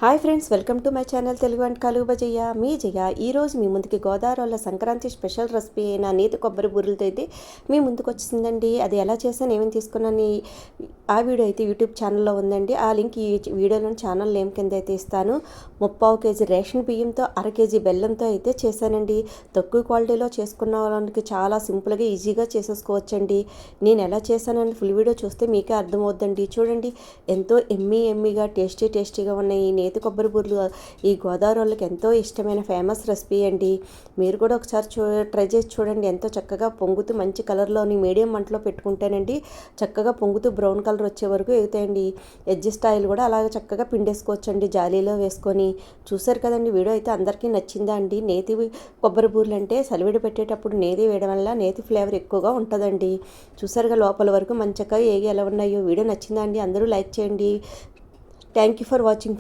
Hi friends, welcome to my channel Telugu వంటకాలు బజయ్య. మీ జయ ఈరోజు మీ ముందుకి గోదావరిలో సంక్రాంతి స్పెషల్ రెసిపీ అయిన నేతి కొబ్బరి బూరెలతో అయితే మీ ముందుకు వచ్చిందండి. అది ఎలా చేసాను, ఏమేమి తీసుకున్నాను ఆ వీడియో అయితే యూట్యూబ్ ఛానల్లో ఉందండి. ఆ లింక్ ఈ వీడియోలో ఛానల్ నేమ్ కింద అయితే ఇస్తాను. 3/4 కేజీ రేషన్ బియ్యంతో 1/2 కేజీ బెల్లంతో అయితే చేశానండి. తక్కువ క్వాలిటీలో చేసుకున్న వాళ్ళకి చాలా సింపుల్గా ఈజీగా చేసేసుకోవచ్చండి. నేను ఎలా చేశానని ఫుల్ వీడియో చూస్తే మీకే అర్థమవుద్దండి. చూడండి, ఎంతో ఎమ్మీగా టేస్టీగా ఉన్నాయి ఈ నేతి కొబ్బరి బూరెలు. ఈ గోదావరి వాళ్ళకి ఎంతో ఇష్టమైన ఫేమస్ రెసిపీ అండి. మీరు కూడా ఒకసారి ట్రై చేసి చూడండి. ఎంతో చక్కగా పొంగుతూ మంచి కలర్లోని మీడియం మంటలో పెట్టుకుంటేనండి చక్కగా పొంగుతూ బ్రౌన్ కలర్ వచ్చే వరకు ఎగుతాయండి. ఎడ్జ్ స్టైల్ కూడా అలాగే చక్కగా పిండేసుకోవచ్చండి జాలీలో వేసుకొని. చూసారు కదండి, వీడియో అయితే అందరికీ నచ్చిందా అండి? నేతి కొబ్బరి బూరెలు అంటే సలివిడి పెట్టేటప్పుడు నేతి వేయడం వల్ల నేతి ఫ్లేవర్ ఎక్కువగా ఉంటుందండి. చూసారుగా లోపల వరకు మంచిగా ఏగి ఎలా ఉన్నాయో. వీడియో నచ్చిందా అండి? అందరూ లైక్ చేయండి. Thank you for watching.